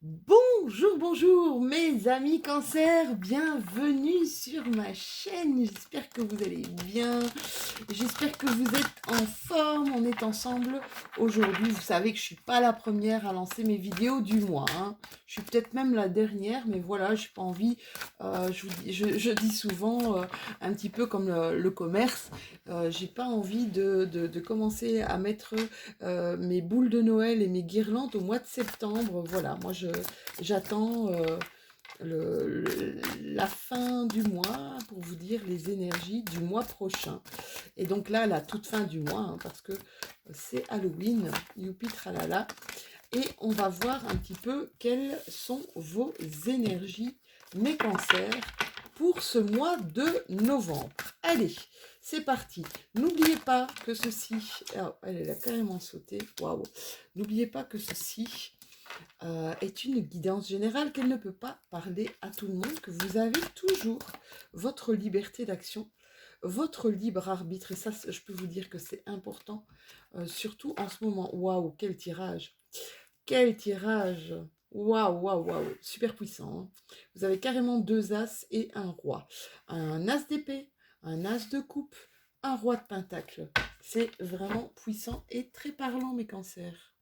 Bonjour, bonjour mes amis cancer, bienvenue sur ma chaîne, j'espère que vous allez bien, j'espère que vous êtes en forme, on est ensemble aujourd'hui, vous savez que je suis pas la première à lancer mes vidéos du mois, hein. Je suis peut-être même la dernière, mais voilà, j'ai pas envie, je dis souvent, un petit peu comme le commerce, j'ai pas envie de commencer à mettre mes boules de Noël et mes guirlandes au mois de septembre. Voilà, moi j'attends la fin du mois pour vous dire les énergies du mois prochain. Et donc là, la toute fin du mois, hein, parce que c'est Halloween, youpi tralala. Et on va voir un petit peu quelles sont vos énergies, mes cancers, pour ce mois de novembre. Allez, c'est parti. N'oubliez pas que ceci... Oh, elle a carrément sauté. Waouh. N'oubliez pas que ceci est une guidance générale, qu'elle ne peut pas parler à tout le monde, que vous avez toujours votre liberté d'action, votre libre arbitre. Et ça, je peux vous dire que c'est important, surtout en ce moment. Waouh, quel tirage! Quel tirage! Waouh, waouh, waouh! Super puissant, hein. Vous avez carrément deux as et un roi. Un as d'épée, un as de coupe, un roi de pentacle. C'est vraiment puissant et très parlant, mes cancers.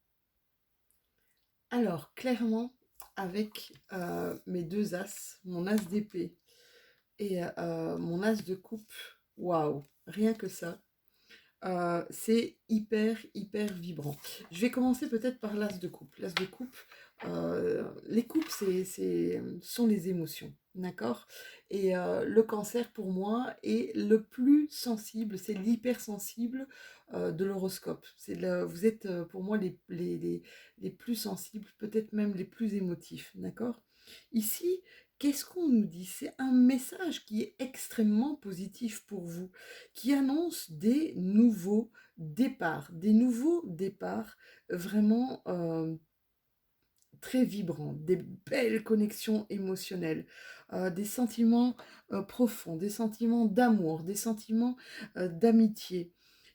Alors, clairement, avec mes deux as, mon as d'épée et mon as de coupe, waouh, rien que ça, c'est hyper, hyper vibrant. Je vais commencer peut-être par l'as de coupe. L'as de coupe, les coupes, sont les émotions, d'accord? Et le cancer, pour moi, est le plus sensible, c'est l'hypersensible de l'horoscope. Vous êtes, pour moi, les plus sensibles, peut-être même les plus émotifs, d'accord? Ici, qu'est-ce qu'on nous dit? C'est un message qui est extrêmement positif pour vous, qui annonce des nouveaux départs vraiment très vibrants, des belles connexions émotionnelles, des sentiments profonds, des sentiments d'amour, des sentiments d'amitié.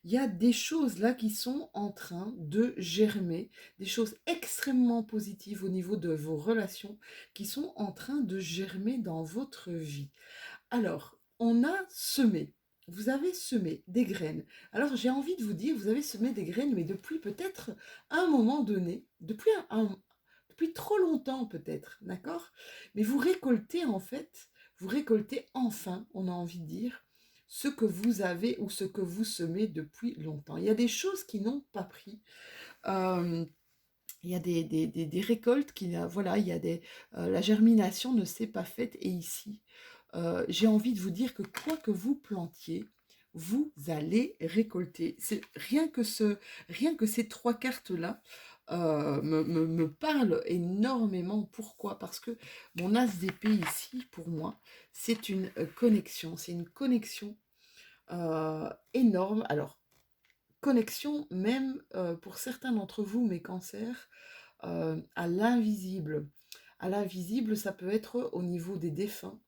Il y a des choses là qui sont en train de germer, des choses extrêmement positives au niveau de vos relations qui sont en train de germer dans votre vie. Alors, on a semé. Vous avez semé des graines. Alors, j'ai envie de vous dire, vous avez semé des graines, mais depuis peut-être un moment donné, depuis trop longtemps peut-être, d'accord? Mais vous récoltez en fait, vous récoltez enfin, on a envie de dire, ce que vous avez ou ce que vous semez depuis longtemps. Il y a des choses qui n'ont pas pris. Euh, il y a des récoltes qui, voilà, il y a la germination ne s'est pas faite. Et ici, j'ai envie de vous dire que quoi que vous plantiez, vous allez récolter. C'est rien que ces trois cartes-là me parlent énormément. Pourquoi? Parce que mon as d'épée ici, pour moi, c'est une connexion. C'est une connexion énorme. Alors, connexion même pour certains d'entre vous, mes cancers, à l'invisible. À l'invisible, ça peut être au niveau des défunts,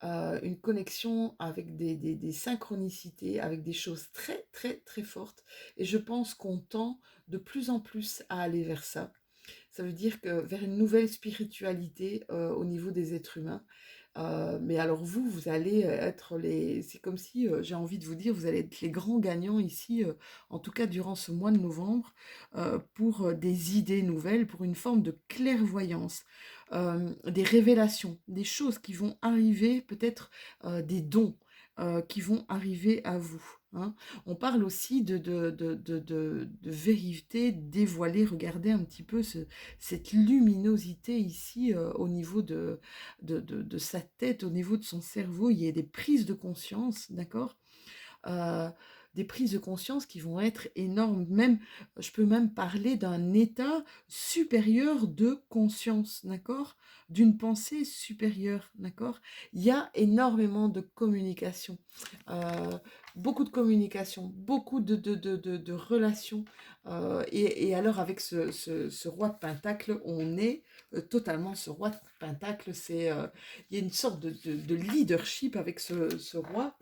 une connexion avec des synchronicités, avec des choses très, très, très fortes. Et je pense qu'on tend de plus en plus à aller vers ça. Ça veut dire que vers une nouvelle spiritualité au niveau des êtres humains. Mais alors vous allez être les... C'est comme si, j'ai envie de vous dire, vous allez être les grands gagnants ici, en tout cas durant ce mois de novembre, pour des idées nouvelles, pour une forme de clairvoyance, des révélations, des choses qui vont arriver, peut-être des dons qui vont arriver à vous, hein. On parle aussi de vérité dévoilée. Regardez un petit peu cette luminosité ici au niveau de sa tête, au niveau de son cerveau. Il y a des prises de conscience, d'accord? euh, des prises de conscience qui vont être énormes. Même, je peux même parler d'un état supérieur de conscience, d'accord? D'une pensée supérieure, d'accord? Il y a énormément de communication, euh, beaucoup de communication, beaucoup de relations. Et alors, avec ce roi de Pentacle, on est totalement ce roi de Pentacle. Il y a une sorte de leadership avec ce roi,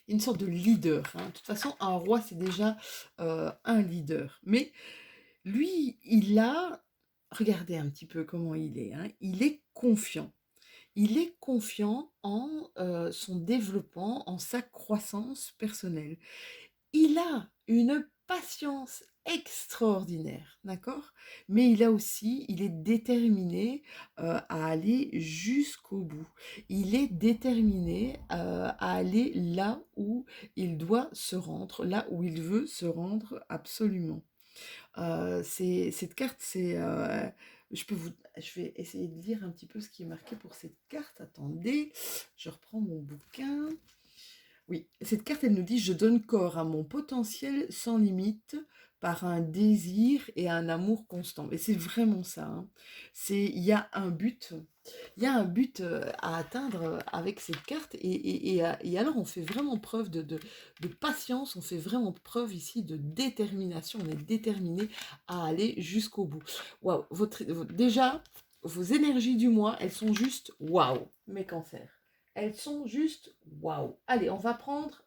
une sorte de leader, hein. De toute façon, un roi, c'est déjà un leader. Mais lui, il a regardez un petit peu comment il est, hein. Il est confiant. Il est confiant en son développement, en sa croissance personnelle. Il a une patience extraordinaire, d'accord? Mais il est déterminé à aller jusqu'au bout. Il est déterminé à aller là où il doit se rendre, là où il veut se rendre absolument. Cette carte, je vais essayer de lire un petit peu ce qui est marqué pour cette carte. Attendez, je reprends mon bouquin. Oui, cette carte, elle nous dit: «Je donne corps à mon potentiel sans limite par un désir et un amour constant». Et c'est vraiment ça, hein. Il y a un but à atteindre avec cette carte. Et alors, on fait vraiment preuve de patience, on fait vraiment preuve ici de détermination. On est déterminé à aller jusqu'au bout. Waouh, déjà, vos énergies du mois, elles sont juste waouh, mes cancers. Elles sont juste waouh. Allez, on va prendre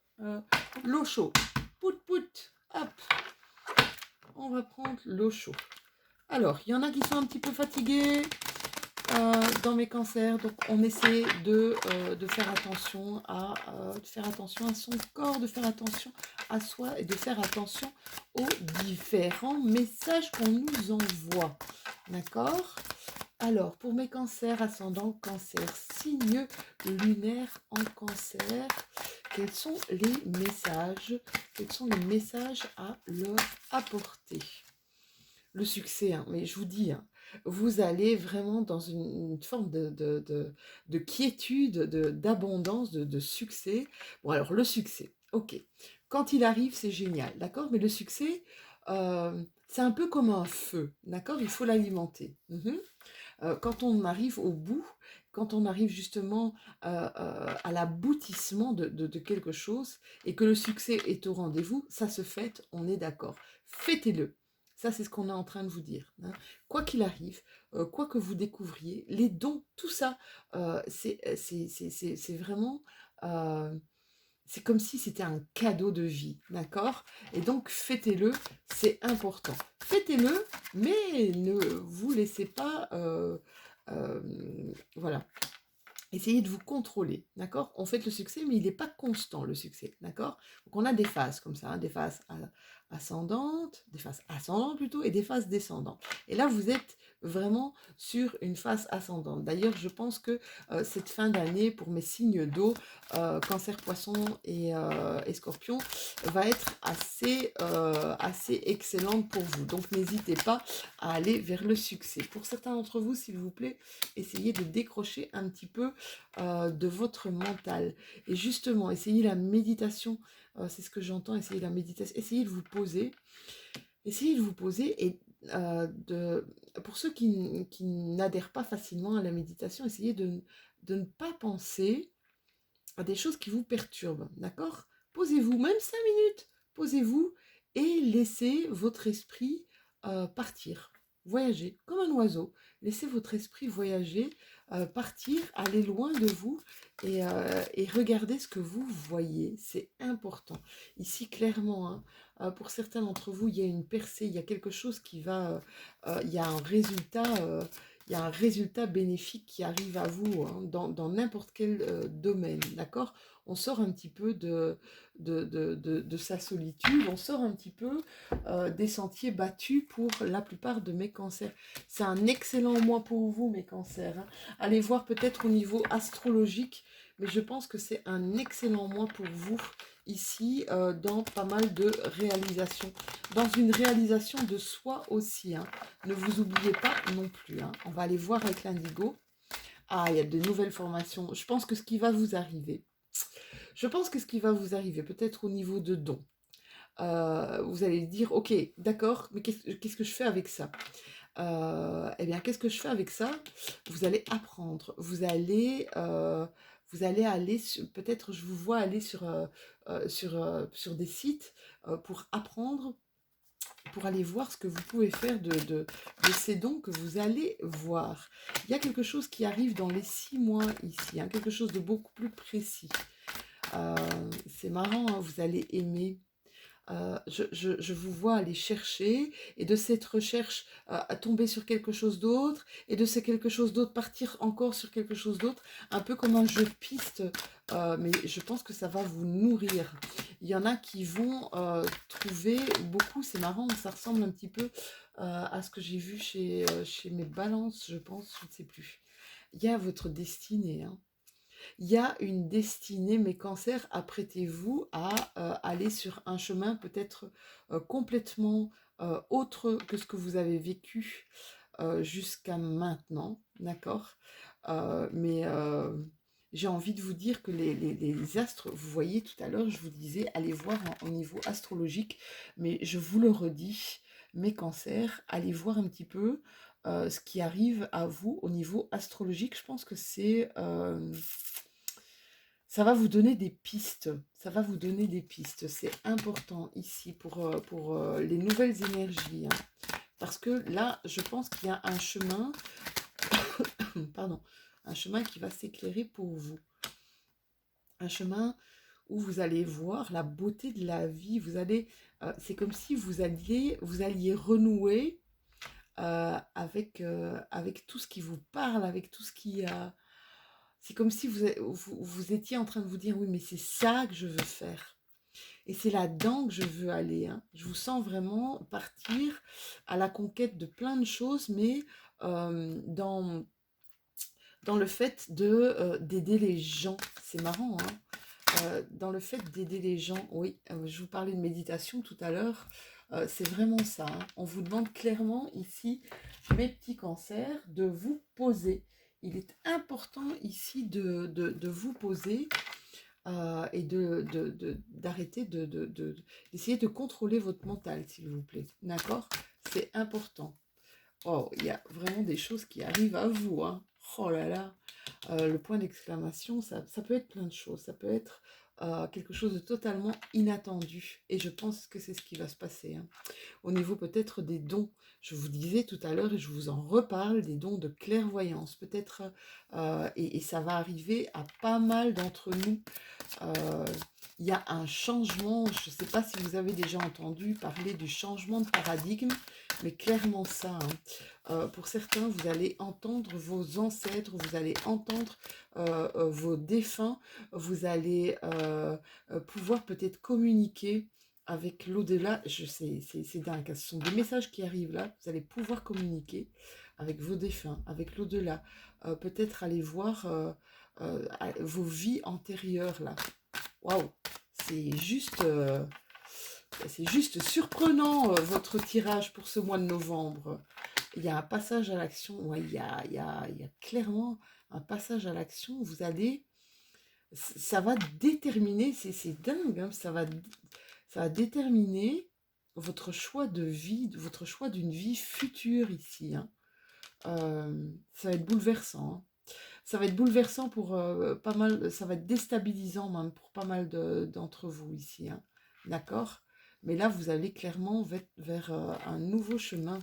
l'eau chaude. Pout pout, hop. On va prendre l'eau chaude. Alors, il y en a qui sont un petit peu fatigués dans mes cancers, donc on essaie de faire de faire attention à son corps, de faire attention à soi et de faire attention aux différents messages qu'on nous envoie. D'accord? Alors, pour mes cancers, ascendant cancer, signe lunaire en cancer, quels sont quels sont les messages à leur apporter? Le succès, hein, mais je vous dis, hein, vous allez vraiment dans une forme de quiétude, d'abondance, de succès. Bon, alors le succès, ok. Quand il arrive, c'est génial, d'accord? Mais le succès, c'est un peu comme un feu, d'accord? Il faut l'alimenter. Quand on arrive au bout, quand on arrive justement à l'aboutissement de quelque chose et que le succès est au rendez-vous, ça se fête, on est d'accord. Fêtez-le. Ça, c'est ce qu'on est en train de vous dire, hein. Quoi qu'il arrive, quoi que vous découvriez, les dons, tout ça, c'est vraiment... euh, c'est comme si c'était un cadeau de vie, d'accord? Et donc, fêtez-le, c'est important. Fêtez-le, mais ne vous laissez pas... euh, voilà. Essayez de vous contrôler, d'accord? On fête le succès, mais il n'est pas constant, le succès, d'accord? Donc, on a des phases comme ça, hein, des phases ascendantes plutôt, et des phases descendantes. Et là, vous êtes vraiment sur une phase ascendante. D'ailleurs, je pense que cette fin d'année, pour mes signes d'eau, cancer, poisson et scorpion, va être assez excellente pour vous. Donc, n'hésitez pas à aller vers le succès. Pour certains d'entre vous, s'il vous plaît, essayez de décrocher un petit peu de votre mental. Et justement, essayez la méditation, c'est ce que j'entends, essayez la méditation, essayez de vous poser et pour ceux qui n'adhèrent pas facilement à la méditation, essayez de ne pas penser à des choses qui vous perturbent, d'accord? Posez-vous, même 5 minutes, posez-vous et laissez votre esprit partir, voyager, comme un oiseau. Laissez votre esprit voyager, partir, aller loin de vous et regardez ce que vous voyez. C'est important. Ici, clairement, hein, pour certains d'entre vous, il y a une percée, il y a quelque chose qui va... il y a un résultat... il y a un résultat bénéfique qui arrive à vous, hein, dans n'importe quel domaine, d'accord? On sort un petit peu de sa solitude, on sort un petit peu des sentiers battus pour la plupart de mes cancers. C'est un excellent mois pour vous, mes cancers, hein. Allez voir peut-être au niveau astrologique, mais je pense que c'est un excellent mois pour vous, ici, dans pas mal de réalisations. Dans une réalisation de soi aussi, hein. Ne vous oubliez pas non plus, hein. On va aller voir avec l'indigo. Ah, il y a de nouvelles formations. Je pense que ce qui va vous arriver, peut-être au niveau de dons, vous allez dire, ok, d'accord, mais qu'est-ce que je fais avec ça? Eh bien, qu'est-ce que je fais avec ça? Vous allez apprendre, vous allez aller, peut-être je vous vois aller sur des sites pour apprendre, pour aller voir ce que vous pouvez faire de ces dons que vous allez voir. Il y a quelque chose qui arrive dans les 6 mois ici, hein, quelque chose de beaucoup plus précis. C'est marrant, hein, vous allez aimer. Je vous vois aller chercher et de cette recherche à tomber sur quelque chose d'autre et de ce quelque chose d'autre partir encore sur quelque chose d'autre, un peu comme un jeu de piste, mais je pense que ça va vous nourrir. Il y en a qui vont trouver beaucoup, c'est marrant, ça ressemble un petit peu à ce que j'ai vu chez mes balances, je pense, je ne sais plus. Il y a votre destinée, hein. Il y a une destinée, mes cancers, apprêtez-vous à aller sur un chemin peut-être complètement autre que ce que vous avez vécu jusqu'à maintenant, d'accord. Mais j'ai envie de vous dire que les astres, vous voyez tout à l'heure, je vous disais, allez voir au niveau astrologique, mais je vous le redis, mes cancers, allez voir un petit peu ce qui arrive à vous au niveau astrologique. Je pense que ça va vous donner des pistes. Ça va vous donner des pistes. C'est important ici pour les nouvelles énergies, hein. Parce que là, je pense qu'il y a un chemin, pardon, un chemin qui va s'éclairer pour vous. Un chemin où vous allez voir la beauté de la vie. C'est comme si vous alliez renouer avec tout ce qui vous parle, avec tout ce qui a. C'est comme si vous étiez en train de vous dire, oui, mais c'est ça que je veux faire. Et c'est là-dedans que je veux aller, hein. Je vous sens vraiment partir à la conquête de plein de choses, mais dans le fait d'aider les gens. C'est marrant, hein. Dans le fait d'aider les gens, oui, je vous parlais de méditation tout à l'heure, c'est vraiment ça, hein. On vous demande clairement ici, mes petits cancers, de vous poser. Il est important ici de vous poser et d'arrêter d'essayer de contrôler votre mental, s'il vous plaît. D'accord? C'est important. Oh, il y a vraiment des choses qui arrivent à vous, hein. Oh là là, le point d'exclamation, ça peut être plein de choses. Ça peut être quelque chose de totalement inattendu. Et je pense que c'est ce qui va se passer, hein. Au niveau peut-être des dons, je vous disais tout à l'heure et je vous en reparle, des dons de clairvoyance. Peut-être, et ça va arriver à pas mal d'entre nous. Euh, il y a un changement, je ne sais pas si vous avez déjà entendu parler du changement de paradigme, mais clairement ça, hein. Pour certains, vous allez entendre vos ancêtres, vous allez entendre vos défunts, vous allez pouvoir peut-être communiquer avec l'au-delà. C'est dingue, hein. Ce sont des messages qui arrivent là, vous allez pouvoir communiquer avec vos défunts, avec l'au-delà. Peut-être aller voir vos vies antérieures là. Waouh, c'est juste, euh, c'est juste surprenant votre tirage pour ce mois de novembre. Il y a un passage à l'action, ouais, il y a clairement un passage à l'action. Ça va déterminer, c'est dingue, hein, ça va déterminer votre choix de vie, votre choix d'une vie future ici, hein. Ça va être bouleversant, hein. Ça va être bouleversant pour pas mal, ça va être déstabilisant même pour pas mal d'entre vous ici, hein. D'accord? Mais là, vous allez clairement vers un nouveau chemin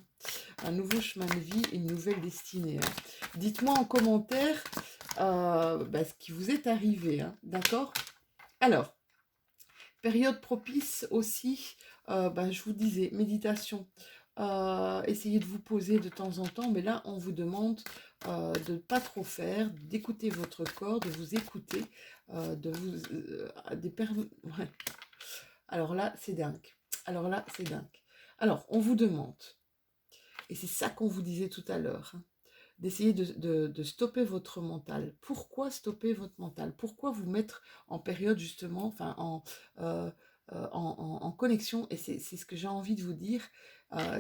de vie, une nouvelle destinée, hein. Dites-moi en commentaire ce qui vous est arrivé, hein. D'accord? Alors, période propice aussi, je vous disais, méditation. Essayez de vous poser de temps en temps, mais là, on vous demande de ne pas trop faire, d'écouter votre corps, de vous écouter, de vous... ouais. Alors là, c'est dingue. Alors là, c'est dingue. Alors, on vous demande, et c'est ça qu'on vous disait tout à l'heure, hein, d'essayer de stopper votre mental. Pourquoi stopper votre mental? Pourquoi vous mettre en période justement, en connexion? Et c'est ce que j'ai envie de vous dire.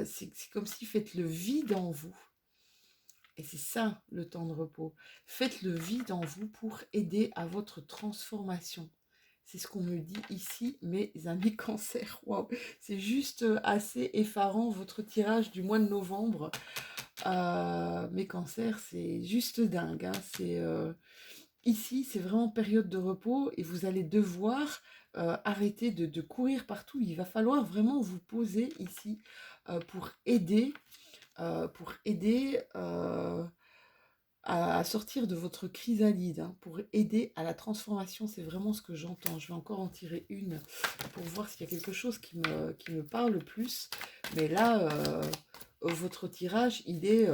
C'est comme si faites le vide en vous. Et c'est ça le temps de repos. Faites le vide en vous pour aider à votre transformation. C'est ce qu'on me dit ici, mes amis cancer. Waouh, c'est juste assez effarant votre tirage du mois de novembre. Mes cancers, c'est juste dingue, hein. Ici, c'est vraiment période de repos et vous allez devoir arrêter de courir partout. Il va falloir vraiment vous poser ici pour aider à sortir de votre chrysalide, hein, pour aider à la transformation. C'est vraiment ce que j'entends. Je vais encore en tirer une pour voir s'il y a quelque chose qui me parle plus. Mais là, votre tirage, il est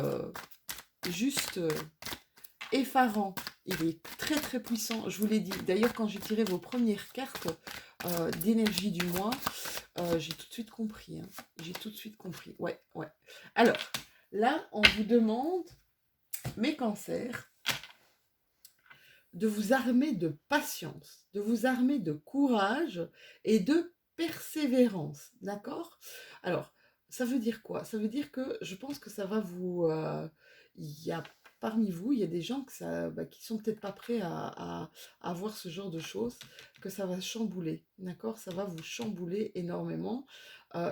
juste effarant. Il est très très puissant, je vous l'ai dit. D'ailleurs, quand j'ai tiré vos premières cartes d'énergie du mois, j'ai tout de suite compris. Hein. J'ai tout de suite compris. Ouais, ouais. Alors, là, on vous demande, mes cancers, de vous armer de patience, de vous armer de courage et de persévérance. D'accord? Alors, ça veut dire quoi? Ça veut dire que je pense que ça va vous... il y a parmi vous, il y a des gens qui sont peut-être pas prêts à voir ce genre de choses, que ça va chambouler, d'accord? Ça va vous chambouler énormément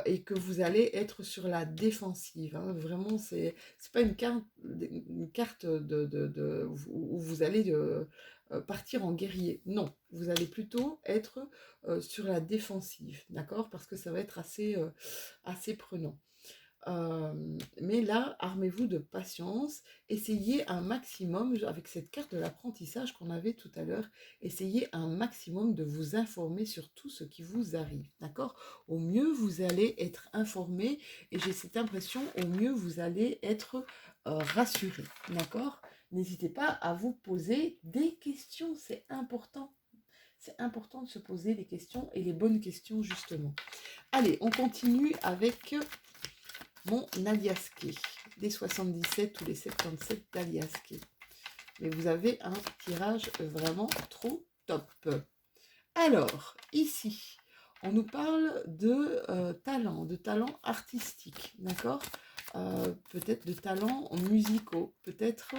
et que vous allez être sur la défensive. Hein. Vraiment, c'est pas une carte où vous allez partir en guerrier. Non, vous allez plutôt être sur la défensive, d'accord? Parce que ça va être assez prenant. Mais là, armez-vous de patience, essayez un maximum, avec cette carte de l'apprentissage qu'on avait tout à l'heure, essayez un maximum de vous informer sur tout ce qui vous arrive, d'accord? Au mieux, vous allez être informé, et j'ai cette impression, au mieux, vous allez être rassuré, d'accord? N'hésitez pas à vous poser des questions, c'est important. C'est important de se poser des questions, et les bonnes questions, justement. Allez, on continue avec mon Aliasqué, les 77 ou les 77 d'Aliasqué. Mais vous avez un tirage vraiment trop top. Alors, ici, on nous parle de talent artistique, d'accord? Peut-être de talents musicaux, peut-être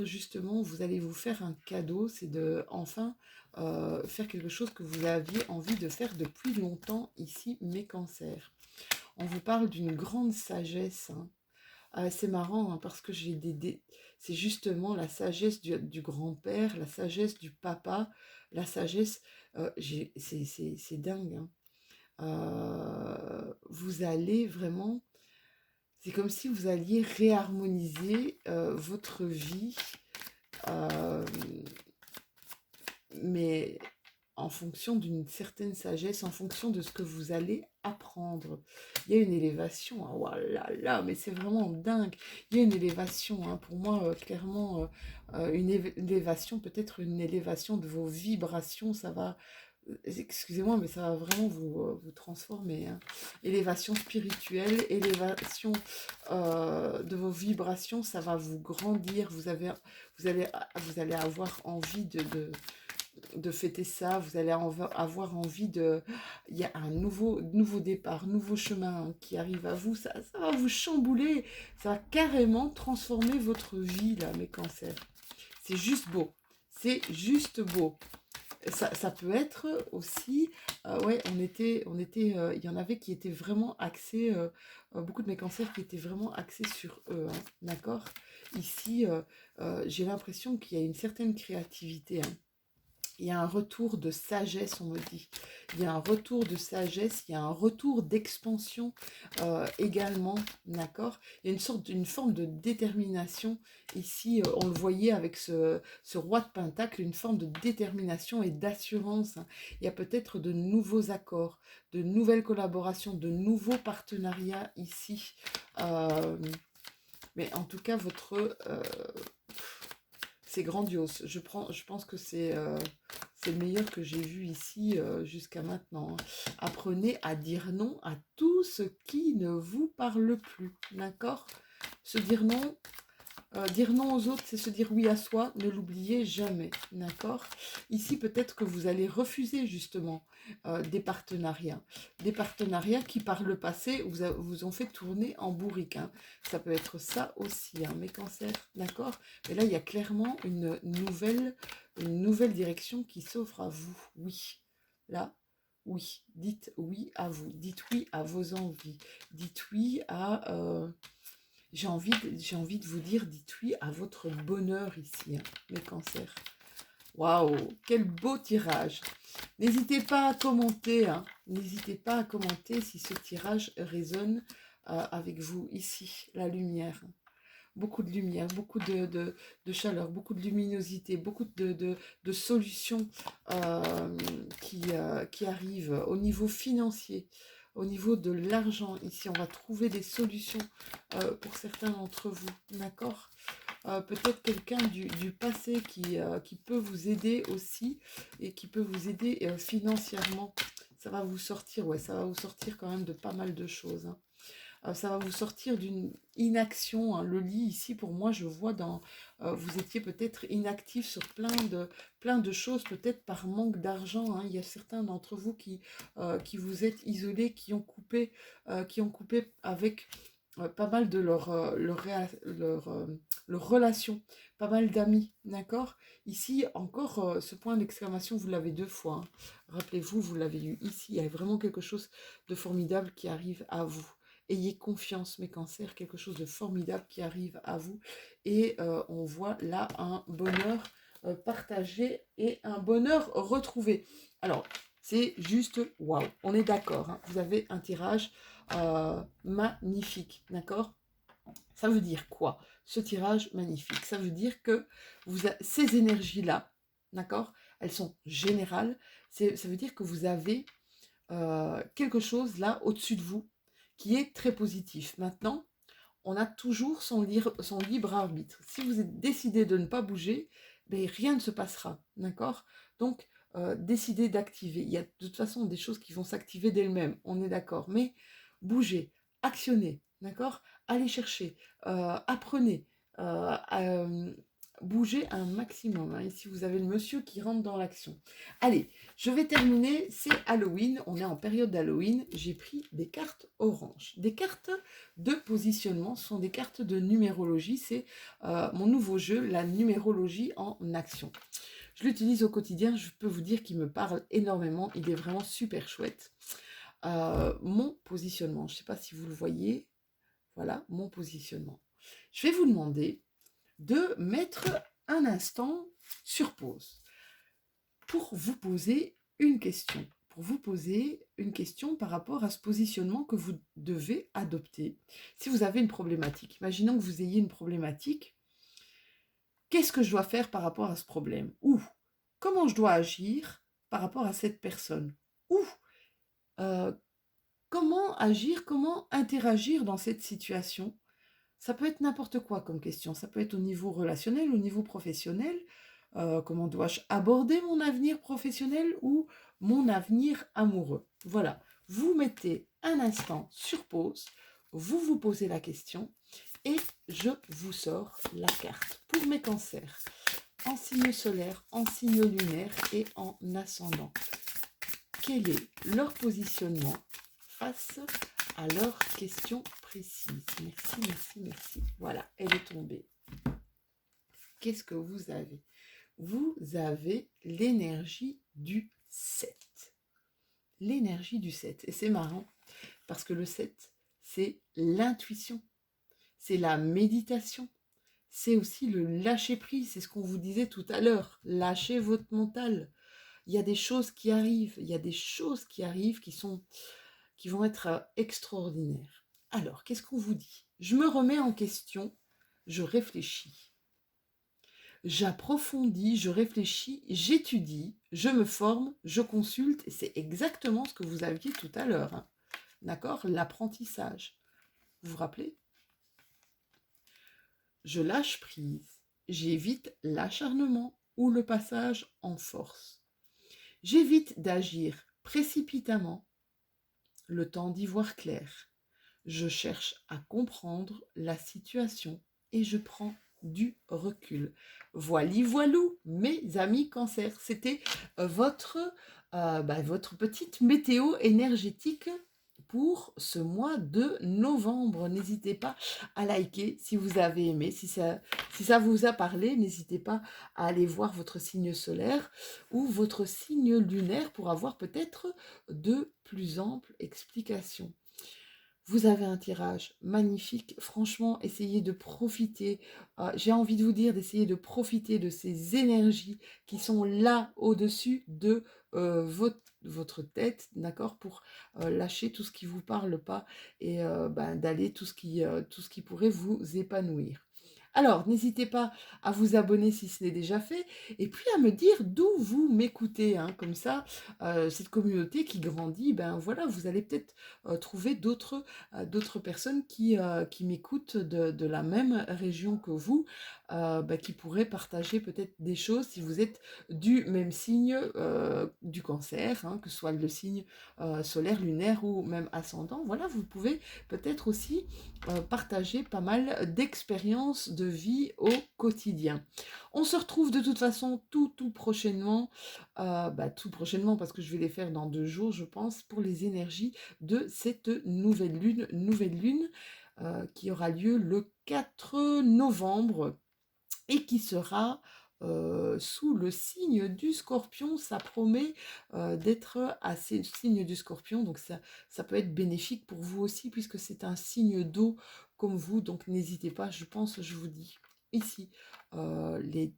justement vous allez vous faire un cadeau, c'est de enfin faire quelque chose que vous aviez envie de faire depuis longtemps ici, mes cancers. On vous parle d'une grande sagesse. Hein. C'est marrant hein, parce que c'est justement la sagesse du grand-père, la sagesse du papa, la sagesse. C'est dingue. Hein. Vous allez vraiment. C'est comme si vous alliez réharmoniser votre vie. euh, mais en fonction d'une certaine sagesse, en fonction de ce que vous allez apprendre. Il y a une élévation, hein, oh là là, mais c'est vraiment dingue. Il y a une élévation, hein, pour moi, clairement, une élévation, peut-être une élévation de vos vibrations, ça va, excusez-moi, mais ça va vraiment vous transformer. Hein. Élévation spirituelle, élévation de vos vibrations, ça va vous grandir, vous allez avoir envie de fêter ça, vous allez avoir envie de... Il y a un nouveau départ, nouveau chemin hein, qui arrive à vous, ça va vous chambouler, ça va carrément transformer votre vie, là, mes cancers. C'est juste beau, c'est juste beau. Ça peut être aussi, ouais, il y en avait qui étaient vraiment axés, beaucoup de mes cancers qui étaient vraiment axés sur eux, hein, d'accord? Ici, j'ai l'impression qu'il y a une certaine créativité, hein. Il y a un retour de sagesse, on me dit. Il y a un retour de sagesse, il y a un retour d'expansion également, d'accord? Il y a une forme de détermination. Ici, on le voyait avec ce roi de pentacle, une forme de détermination et d'assurance. Hein. Il y a peut-être de nouveaux accords, de nouvelles collaborations, de nouveaux partenariats ici. Mais en tout cas, c'est grandiose. Je pense que c'est le meilleur que j'ai vu ici jusqu'à maintenant. Hein. Apprenez à dire non à tout ce qui ne vous parle plus. D'accord? Dire non aux autres, c'est se dire oui à soi. Ne l'oubliez jamais. D'accord? Ici, peut-être que vous allez refuser justement des partenariats. Des partenariats qui, par le passé, vous ont fait tourner en bourrique. Hein. Ça peut être ça aussi, hein, mes cancers. D'accord? Mais là, il y a clairement une nouvelle direction qui s'offre à vous. Oui. Là, oui. Dites oui à vous. Dites oui à vos envies. Dites oui à... j'ai envie de vous dire, dites oui à votre bonheur ici, hein, mes cancers. Waouh, quel beau tirage. N'hésitez pas à commenter, hein. N'hésitez pas à commenter si ce tirage résonne avec vous ici, la lumière. beaucoup de lumière, beaucoup de chaleur, beaucoup de luminosité, beaucoup de solutions qui arrivent au niveau financier, au niveau de l'argent. Ici, on va trouver des solutions pour certains d'entre vous, d'accord? Peut-être quelqu'un du passé qui peut vous aider aussi et qui peut vous aider financièrement. Ça va vous sortir, ouais, ça va vous sortir quand même de pas mal de choses, hein. Ça va vous sortir d'une inaction, hein. Le lit ici, pour moi, je vois vous étiez peut-être inactif sur plein de choses, peut-être par manque d'argent, hein. Il y a certains d'entre vous qui vous êtes isolés, qui ont coupé avec pas mal de leur relation, pas mal d'amis, d'accord? Ici, encore, ce point d'exclamation, vous l'avez 2 fois, hein. Rappelez-vous, vous l'avez eu ici, il y a vraiment quelque chose de formidable qui arrive à vous. Ayez confiance, mes cancers, quelque chose de formidable qui arrive à vous. Et on voit là un bonheur partagé et un bonheur retrouvé. Alors, c'est juste waouh, on est d'accord, hein. Vous avez un tirage magnifique, d'accord? Ça veut dire quoi, ce tirage magnifique? Ça veut dire que ces énergies-là, d'accord, elles sont générales. Ça veut dire que vous avez quelque chose là au-dessus de vous qui est très positif. Maintenant, on a toujours son libre arbitre. Si vous êtes décidé de ne pas bouger, ben, rien ne se passera, d'accord? Donc, décidez d'activer. Il y a de toute façon des choses qui vont s'activer d'elles-mêmes, on est d'accord. Mais bougez, actionnez, d'accord? Allez chercher, apprenez, bougez un maximum, hein. Ici, vous avez le monsieur qui rentre dans l'action. Allez, je vais terminer, c'est Halloween, on est en période d'Halloween, j'ai pris des cartes oranges. Des cartes de positionnement, ce sont des cartes de numérologie, c'est mon nouveau jeu, la numérologie en action. Je l'utilise au quotidien, je peux vous dire qu'il me parle énormément, il est vraiment super chouette. Mon positionnement, je ne sais pas si vous le voyez, voilà, mon positionnement. Je vais vous demander de mettre un instant sur pause pour vous poser une question. Pour vous poser une question par rapport à ce positionnement que vous devez adopter. Si vous avez une problématique, imaginons que vous ayez une problématique, qu'est-ce que je dois faire par rapport à ce problème? Ou comment je dois agir par rapport à cette personne? Ou euh, comment agir, comment interagir dans cette situation? Ça peut être n'importe quoi comme question. Ça peut être au niveau relationnel, au niveau professionnel. Comment dois-je aborder mon avenir professionnel ou mon avenir amoureux? Voilà. Vous mettez un instant sur pause, vous vous posez la question et je vous sors la carte pour mes cancers en signe solaire, en signe lunaire et en ascendant. Quel est leur positionnement face à leurs questions précises? Merci, merci, merci. Voilà, elle est tombée. Qu'est-ce que vous avez? Vous avez l'énergie du 7. L'énergie du 7. Et c'est marrant, parce que le 7, c'est l'intuition, c'est la méditation, c'est aussi le lâcher-prise, c'est ce qu'on vous disait tout à l'heure, lâchez votre mental. Il y a des choses qui arrivent, qui vont être extraordinaires. Alors, qu'est-ce qu'on vous dit? Je me remets en question, je réfléchis. J'approfondis, je réfléchis, j'étudie, je me forme, je consulte, et c'est exactement ce que vous aviez tout à l'heure, hein. D'accord? L'apprentissage. Vous vous rappelez? Je lâche prise, j'évite l'acharnement ou le passage en force. J'évite d'agir précipitamment, le temps d'y voir clair. Je cherche à comprendre la situation et je prends du recul. Voili voilou, mes amis cancer. C'était votre petite météo énergétique pour ce mois de novembre. N'hésitez pas à liker si vous avez aimé, si ça vous a parlé. N'hésitez pas à aller voir votre signe solaire ou votre signe lunaire pour avoir peut-être de plus amples explications. Vous avez un tirage magnifique. Franchement, essayez de profiter. J'ai envie de vous dire d'essayer de profiter de ces énergies qui sont là au-dessus de votre tête, d'accord, pour lâcher tout ce qui ne vous parle pas et ben, d'aller tout ce qui pourrait vous épanouir. Alors, n'hésitez pas à vous abonner si ce n'est déjà fait, et puis à me dire d'où vous m'écoutez, hein. Comme ça, cette communauté qui grandit, ben voilà, vous allez peut-être trouver d'autres personnes qui m'écoutent de la même région que vous, bah, qui pourraient partager peut-être des choses si vous êtes du même signe du cancer, hein, que ce soit le signe solaire, lunaire ou même ascendant. Voilà, vous pouvez peut-être aussi partager pas mal d'expériences de vie au quotidien. On se retrouve de toute façon tout prochainement, bah, tout prochainement parce que je vais les faire dans 2 jours, je pense, pour les énergies de cette nouvelle lune qui aura lieu le 4 novembre et qui sera sous le signe du Scorpion. Ça promet d'être assez signe du Scorpion, donc ça peut être bénéfique pour vous aussi puisque c'est un signe d'eau comme vous, donc n'hésitez pas, je pense, je vous dis ici, les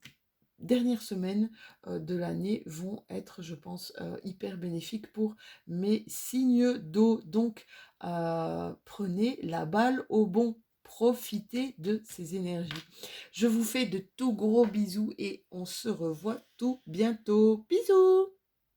dernières semaines de l'année vont être, je pense, hyper bénéfiques pour mes signes d'eau. Donc, prenez la balle au bon. Profitez de ces énergies. Je vous fais de tout gros bisous et on se revoit tout bientôt. Bisous!